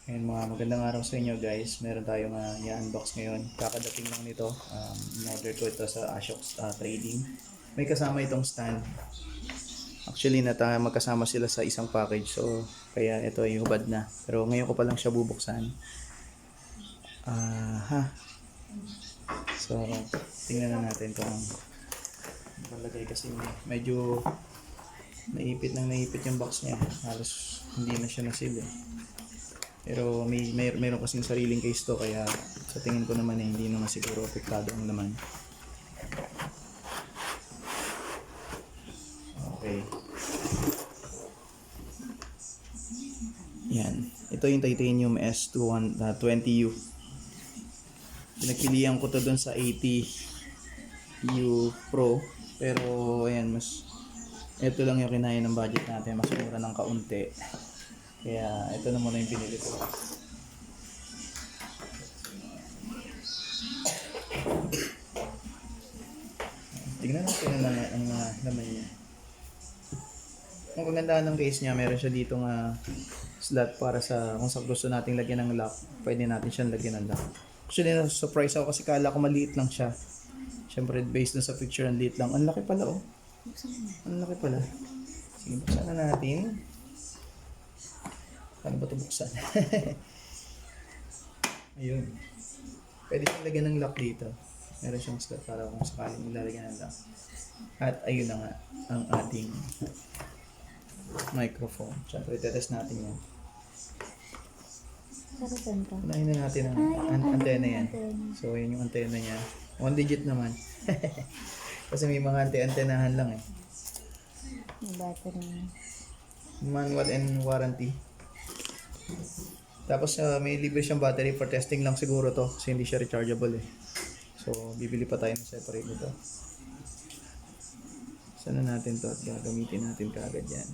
Ayun, mga magandang araw sa inyo guys. Meron tayong i-unbox ngayon. Kakadating lang nito. In-order ko ito sa Ashok Trading. May kasama itong stand. Actually, magkasama sila sa isang package. So, kaya ito ay hubad na. Pero ngayon ko pa lang siya bubuksan. So, tingnan na natin kung palagay kasi medyo naipit yung box niya. Halos hindi na siya nasil eh. Pero mayroon kasing sariling case to, kaya sa tingin ko naman hindi naman siguro apektado ang laman. Okay. Yan. Ito yung Titanium S20U. Pinagpilihan ko to dun sa 80U Pro. Pero ayan, ito lang yung kinaya ng budget natin. Mas mura ng kaunti. Kaya ito na muna yung pinili ko. Tingnan natin ang laman niya. Ang kagandahan ng case niya, meron siya dito slot para sa kung sa gusto nating lagyan ng lock, pwede natin siyang lagyan ng lock. Actually, na-surprise ako kasi kala ko maliit lang siya. Siyempre, based dun sa picture, ang liit lang. Ang laki pala, oh. Ang laki pala. Sige, buksan na natin. Paano ba ito buksan? Ayun. Pwede siyang lagyan ng lock dito. Meron siyang slot para kung sakaling ilalagyan ng lock. At ayun na nga ang ating microphone. Siyempre, tetest natin yan. Unahin na natin ang antena yan. So, yun yung antena niya. 1 digit naman. Kasi may mga antenahan lang eh. May battery. Manual and warranty. Tapos may libre siyang battery for testing lang siguro to kasi hindi siya rechargeable eh. So bibili pa tayo ng separate nito. Sana natin to at gagamitin natin kaagad yan.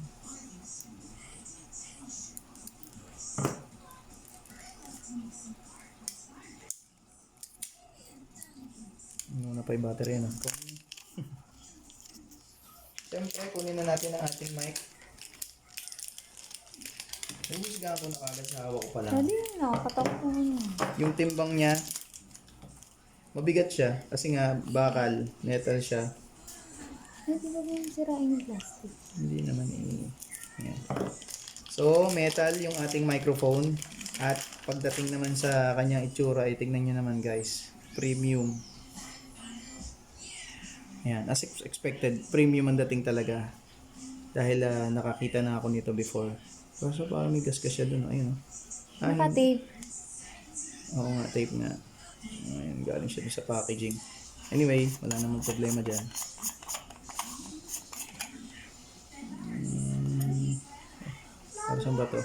Muna pa yung battery no? Siyempre kunin na natin ang ating mic. Nahihiga ako na kagad sa hawak ko pala. Dali, nakakatakot ko yun. Yung timbang niya, mabigat siya. Kasi nga, bakal, metal siya. Hindi ba yung sirain yung plastic? Hindi naman Yan. So, metal yung ating microphone. At pagdating naman sa kanyang itsura, tingnan nyo naman guys. Premium. Yan. As expected, premium ang dating talaga. Dahil nakakita na ako nito before. So parang may gasgas siya dun. Ayun. Naka-tape. Oo nga, tape nga. Ayun, galing siya dun sa packaging. Anyway, wala namang problema dyan. Para saan ba to?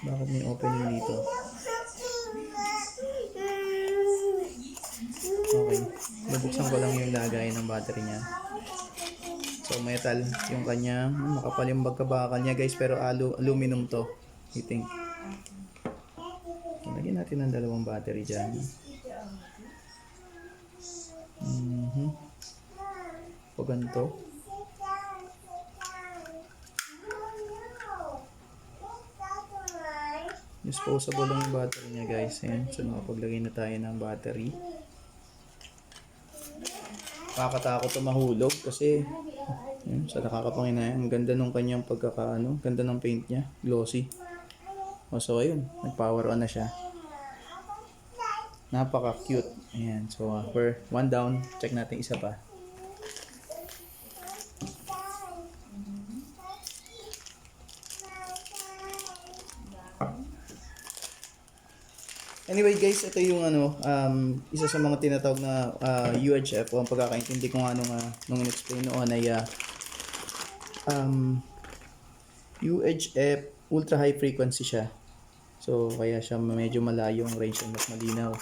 Bakit may opening dito? Okay. Nabuksan ko lang yung lagay ng battery niya. So metal yung kanya, makapal yung bagkabakal niya guys, pero aluminum to, I think. Lagyan natin ng dalawang battery dyan. Pag ganito. Disposable lang yung battery niya guys. Ayan, so nakapaglagay na tayo ng battery. Nakakatakot to mahulog kasi sa nakakapanginaya, ang ganda nung kanyang ganda ng paint niya, glossy. So ayun, nag-power on na siya. Napaka cute. Ayan, so for one down, check natin isa pa. Anyway guys, ito yung isa sa mga tinatawag na UHF, o ang pagkakaintindi ko nga nung in-explain noon ay UHF, ultra high frequency siya. So kaya siya medyo malayo ang range, mas malinaw.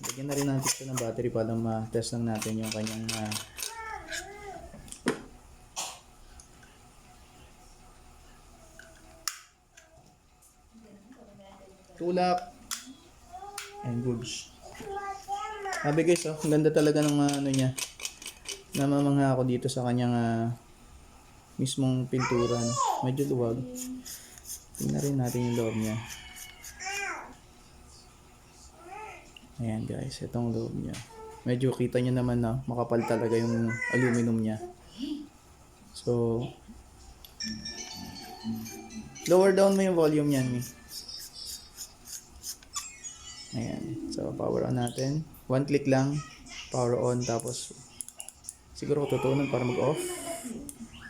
Lagyan na rin natin ito ng battery para ma-test lang natin yung kanyang tulak and goods. Sabi guys, ang ganda talaga ng niya. Namamangha ako dito sa kanyang mismong pintura. Medyo luwag. Tingnan rin natin yung loob niya. Ayan guys, itong loob niya. Medyo kita nyo naman na makapal talaga yung aluminum niya. So, lower down mo yung volume niyan. Ayan. So, power on natin. One click lang. Power on. Tapos, siguro tutunan para mag-off.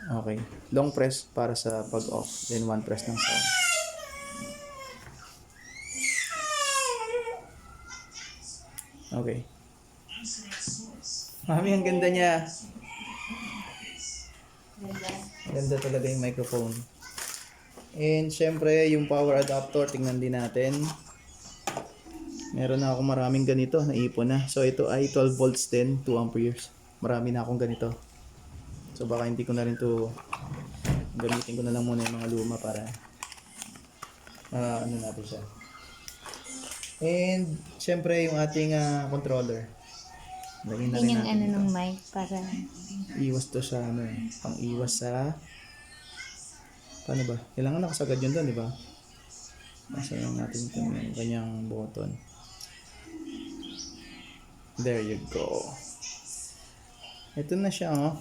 Okay. Long press para sa pag-off. Then, one press ng sound. Okay. Mami, ang ganda niya. Ganda talaga yung microphone. And syempre, yung power adapter, tingnan din natin. Meron na akong maraming ganito, naipon na. So ito ay 12 volts din, 2 amperes. Marami na akong ganito. So baka hindi ko na rin to gamitin ko na lang muna yung mga luma para ano natin siya. And syempre yung ating controller. Lagyan na Yun rin yung natin ito. ng mic para Iwas to sa pang iwas sa paano ba? Kailangan nakasagad yun doon, di ba? Nasa lang natin itong kanyang button. There you go. Ito na siya, oh.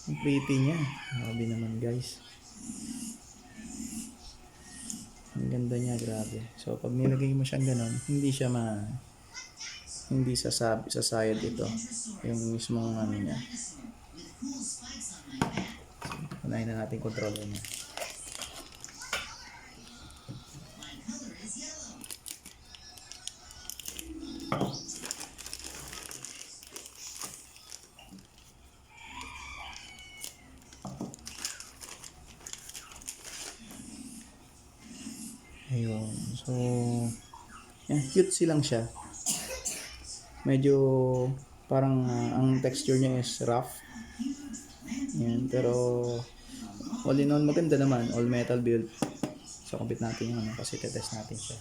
Ang pretty niya. Grabe naman, guys. Ang ganda niya, grabe. So, pag nilagay mo siyang ganon, hindi sasayad ito. Yung mismong ano niya. Unahin na natin controller niya. Ayun. So, yan, cute silang siya. Medyo parang ang texture niya is rough. Yan, pero all in all maganda naman, all metal build. So, compute natin yung kasi tetest natin siya.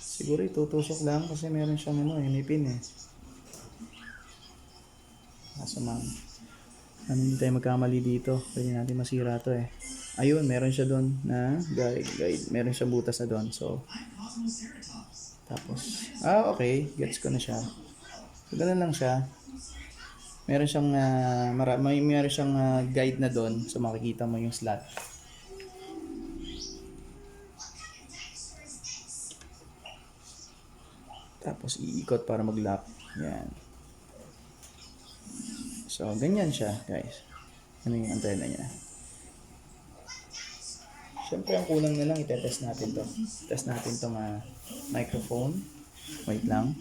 Siguro itutusok lang kasi meron siyang may pin eh. Kaso hindi tayo magkamali dito. Pwede natin masira to eh. Ayun, meron siya doon na guide. Meron siya butas na doon. So, tapos, okay. Gets ko na siya. So, ganun lang siya. Meron siyang, meron siyang guide na doon. So, makikita mo yung slot. Tapos, iikot para mag-lock. Yan. So, ganyan siya, guys. Ano yung antena niya. Siyempre, ang kulang na lang, itetest natin to. Test natin tong microphone. Wait lang.